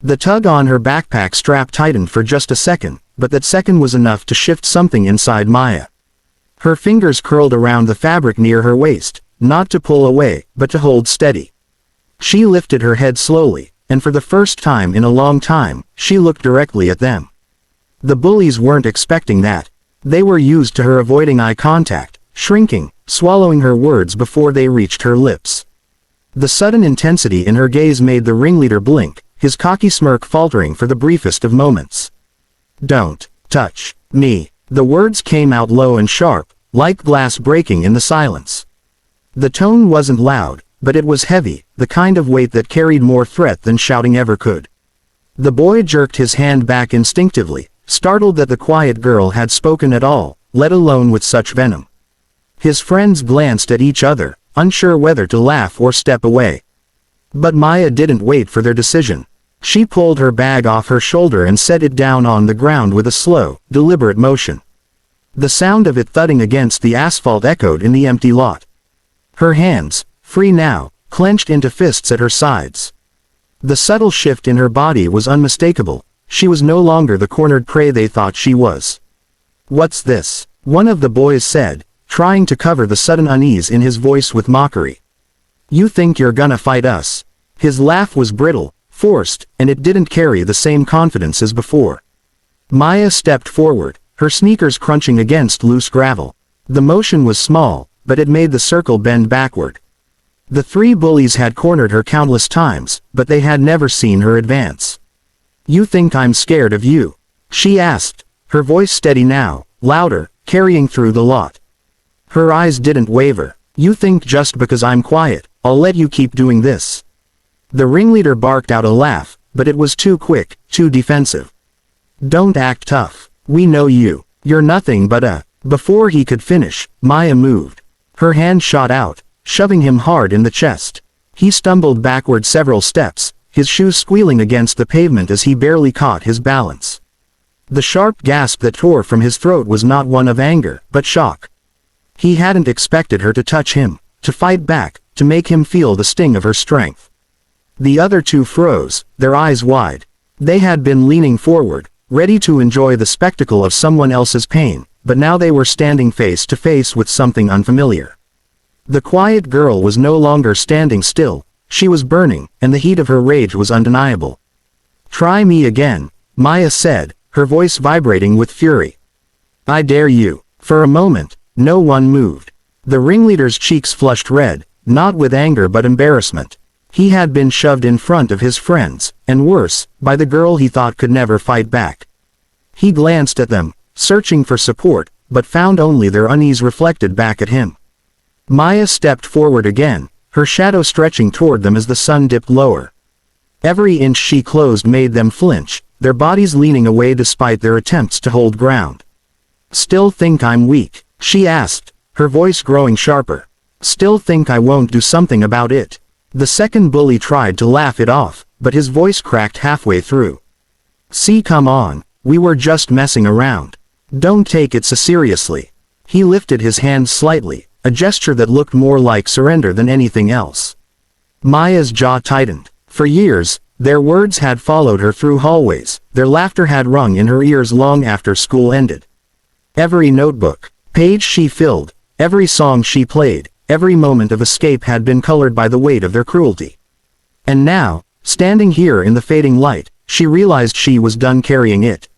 The tug on her backpack strap tightened for just a second, but that second was enough to shift something inside Maya. Her fingers curled around the fabric near her waist, not to pull away, but to hold steady. She lifted her head slowly, and for the first time in a long time, she looked directly at them. The bullies weren't expecting that. They were used to her avoiding eye contact, shrinking, swallowing her words before they reached her lips. The sudden intensity in her gaze made the ringleader blink, his cocky smirk faltering for the briefest of moments. "Don't touch me." The words came out low and sharp, like glass breaking in the silence. The tone wasn't loud, but it was heavy, the kind of weight that carried more threat than shouting ever could. The boy jerked his hand back instinctively, startled that the quiet girl had spoken at all, let alone with such venom. His friends glanced at each other, unsure whether to laugh or step away. But Maya didn't wait for their decision. She pulled her bag off her shoulder and set it down on the ground with a slow, deliberate motion. The sound of it thudding against the asphalt echoed in the empty lot. Her hands, free now, clenched into fists at her sides. The subtle shift in her body was unmistakable. She was no longer the cornered prey they thought she was. "What's this?" one of the boys said, trying to cover the sudden unease in his voice with mockery. "You think you're gonna fight us?" His laugh was brittle, forced, and it didn't carry the same confidence as before. Maya stepped forward, her sneakers crunching against loose gravel. The motion was small, but it made the circle bend backward. The three bullies had cornered her countless times, but they had never seen her advance. "You think I'm scared of you?" she asked, her voice steady now, louder, carrying through the lot. Her eyes didn't waver. "You think just because I'm quiet, I'll let you keep doing this?" The ringleader barked out a laugh, but it was too quick, too defensive. "Don't act tough. We know you. You're nothing but a—" Before he could finish, Maya moved. Her hand shot out, shoving him hard in the chest. He stumbled backward several steps, his shoes squealing against the pavement as he barely caught his balance. The sharp gasp that tore from his throat was not one of anger, but shock. He hadn't expected her to touch him, to fight back, to make him feel the sting of her strength. The other two froze, their eyes wide. They had been leaning forward, ready to enjoy the spectacle of someone else's pain, but now they were standing face to face with something unfamiliar. The quiet girl was no longer standing still, she was burning, and the heat of her rage was undeniable. "Try me again," Maya said, her voice vibrating with fury. "I dare you." For a moment, no one moved. The ringleader's cheeks flushed red, not with anger but embarrassment. He had been shoved in front of his friends, and worse, by the girl he thought could never fight back. He glanced at them, searching for support, but found only their unease reflected back at him. Maya stepped forward again, her shadow stretching toward them as the sun dipped lower. Every inch she closed made them flinch, their bodies leaning away despite their attempts to hold ground. "Still think I'm weak?" she asked, her voice growing sharper. "Still think I won't do something about it?" The second bully tried to laugh it off, but his voice cracked halfway through. "See, come on, we were just messing around. Don't take it so seriously." He lifted his hand slightly, a gesture that looked more like surrender than anything else. Maya's jaw tightened. For years, their words had followed her through hallways, their laughter had rung in her ears long after school ended. Every notebook, page she filled, every song she played, every moment of escape had been colored by the weight of their cruelty. And now, standing here in the fading light, she realized she was done carrying it.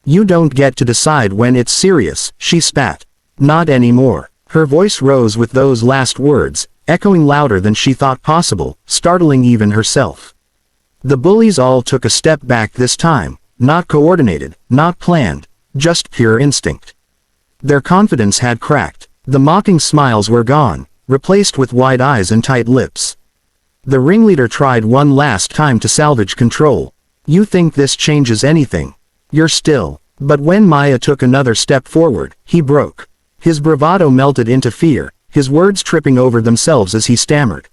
"You don't get to decide when it's serious," she spat. "Not anymore." Her voice rose with those last words, echoing louder than she thought possible, startling even herself. The bullies all took a step back this time, not coordinated, not planned, just pure instinct. Their confidence had cracked. The mocking smiles were gone, replaced with wide eyes and tight lips. The ringleader tried one last time to salvage control. "You think this changes anything? You're still." But when Maya took another step forward, he broke. His bravado melted into fear, his words tripping over themselves as he stammered.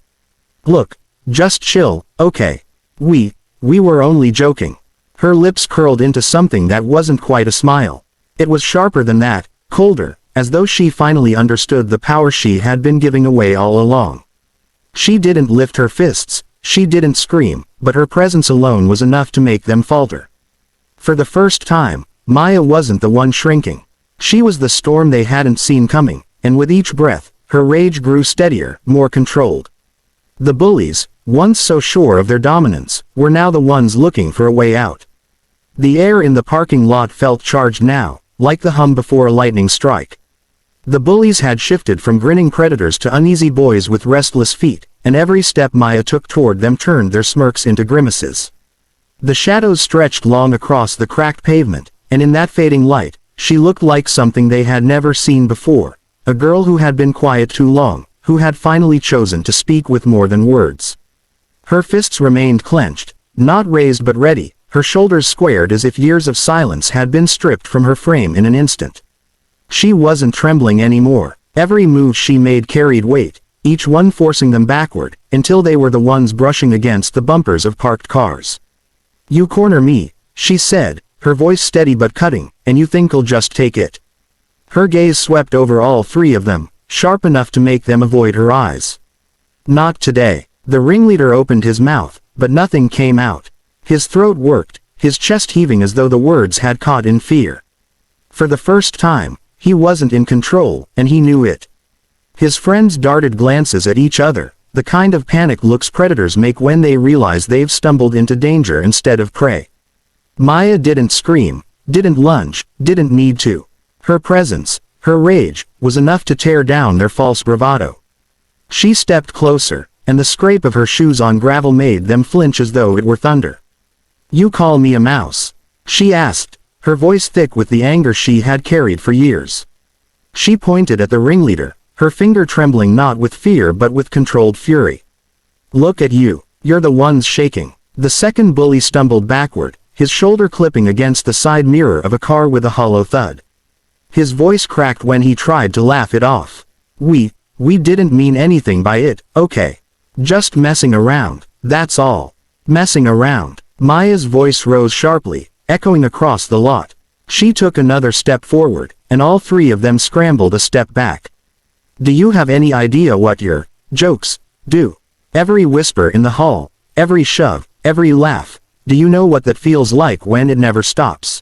"Look, just chill, okay? We were only joking." Her lips curled into something that wasn't quite a smile. It was sharper than that, colder, as though she finally understood the power she had been giving away all along. She didn't lift her fists, She didn't scream, but her presence alone was enough to make them falter. For the first time, Maya wasn't the one shrinking. She was the storm they hadn't seen coming, and with each breath, her rage grew steadier, more controlled. The bullies, once so sure of their dominance, were now the ones looking for a way out. The air in the parking lot felt charged now, like the hum before a lightning strike. The bullies had shifted from grinning predators to uneasy boys with restless feet, and every step Maya took toward them turned their smirks into grimaces. The shadows stretched long across the cracked pavement, and in that fading light, she looked like something they had never seen before, a girl who had been quiet too long, who had finally chosen to speak with more than words. Her fists remained clenched, not raised but ready, her shoulders squared as if years of silence had been stripped from her frame in an instant. She wasn't trembling anymore. Every move she made carried weight, each one forcing them backward, until they were the ones brushing against the bumpers of parked cars. "You corner me," she said, her voice steady but cutting, "and you think I'll just take it?" Her gaze swept over all three of them, sharp enough to make them avoid her eyes. "Not today." The ringleader opened his mouth, but nothing came out. His throat worked, his chest heaving as though the words had caught in fear. For the first time, he wasn't in control, and he knew it. His friends darted glances at each other, the kind of panic looks predators make when they realize they've stumbled into danger instead of prey. Maya didn't scream, didn't lunge, didn't need to. Her presence, her rage, was enough to tear down their false bravado. She stepped closer, and the scrape of her shoes on gravel made them flinch as though it were thunder. "You call me a mouse?" she asked, her voice thick with the anger she had carried for years. She pointed at the ringleader, her finger trembling not with fear but with controlled fury. "Look at you, you're the ones shaking." The second bully stumbled backward, his shoulder clipping against the side mirror of a car with a hollow thud. His voice cracked when he tried to laugh it off. We didn't mean anything by it, okay? Just messing around, that's all. Messing around." Maya's voice rose sharply, echoing across the lot. She took another step forward, and all three of them scrambled a step back. "Do you have any idea what your jokes do?" Every whisper in the hall, every shove, every laugh, "Do you know what that feels like when it never stops?"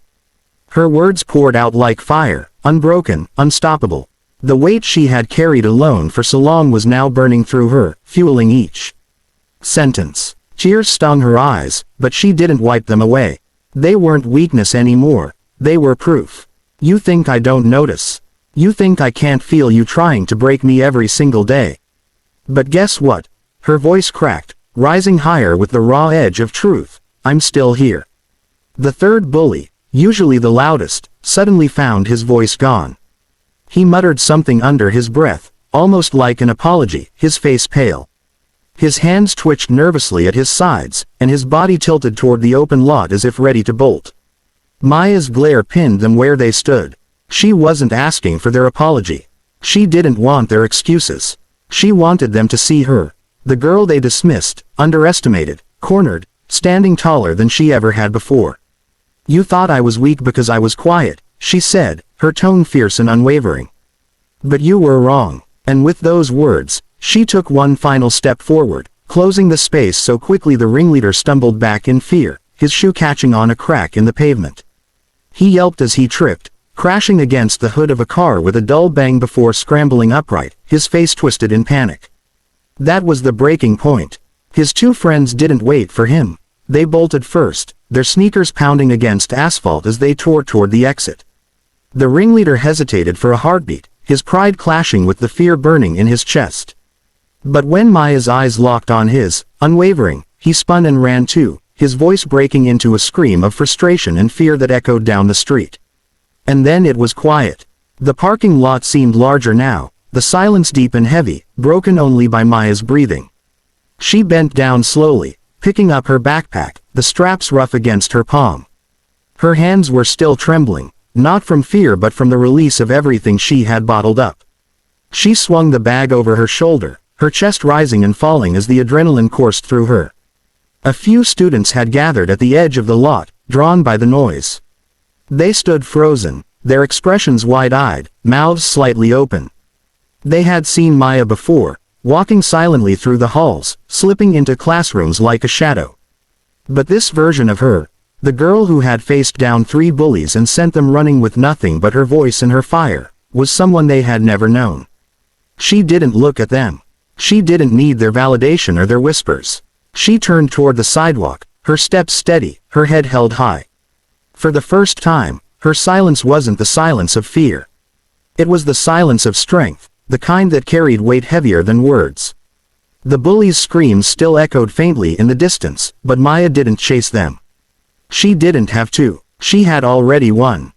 Her words poured out like fire, unbroken, unstoppable. The weight she had carried alone for so long was now burning through her, fueling each sentence. Tears stung her eyes, but she didn't wipe them away. They weren't weakness anymore, they were proof. "You think I don't notice? You think I can't feel you trying to break me every single day? But guess what?" Her voice cracked, rising higher with the raw edge of truth. "I'm still here." The third bully, usually the loudest, suddenly found his voice gone. He muttered something under his breath, almost like an apology, his face pale. His hands twitched nervously at his sides, and his body tilted toward the open lot as if ready to bolt. Maya's glare pinned them where they stood. She wasn't asking for their apology. She didn't want their excuses. She wanted them to see her, the girl they dismissed, underestimated, cornered, standing taller than she ever had before. "You thought I was weak because I was quiet," she said, her tone fierce and unwavering. "But you were wrong." And with those words, she took one final step forward, closing the space so quickly the ringleader stumbled back in fear, his shoe catching on a crack in the pavement. He yelped as he tripped, crashing against the hood of a car with a dull bang before scrambling upright, his face twisted in panic. That was the breaking point. His two friends didn't wait for him. They bolted first, their sneakers pounding against asphalt as they tore toward the exit. The ringleader hesitated for a heartbeat, his pride clashing with the fear burning in his chest. But when Maya's eyes locked on his, unwavering, he spun and ran too, his voice breaking into a scream of frustration and fear that echoed down the street. And then it was quiet. The parking lot seemed larger now, the silence deep and heavy, broken only by Maya's breathing. She bent down slowly, picking up her backpack, the straps rough against her palm. Her hands were still trembling, not from fear but from the release of everything she had bottled up. She swung the bag over her shoulder, her chest rising and falling as the adrenaline coursed through her. A few students had gathered at the edge of the lot, drawn by the noise. They stood frozen, their expressions wide-eyed, mouths slightly open. They had seen Maya before, walking silently through the halls, slipping into classrooms like a shadow. But this version of her, the girl who had faced down 3 bullies and sent them running with nothing but her voice and her fire, was someone they had never known. She didn't look at them. She didn't need their validation or their whispers. She turned toward the sidewalk, her steps steady, her head held high. For the first time, her silence wasn't the silence of fear. It was the silence of strength, the kind that carried weight heavier than words. The bullies' screams still echoed faintly in the distance, but Maya didn't chase them. She didn't have to. She had already won.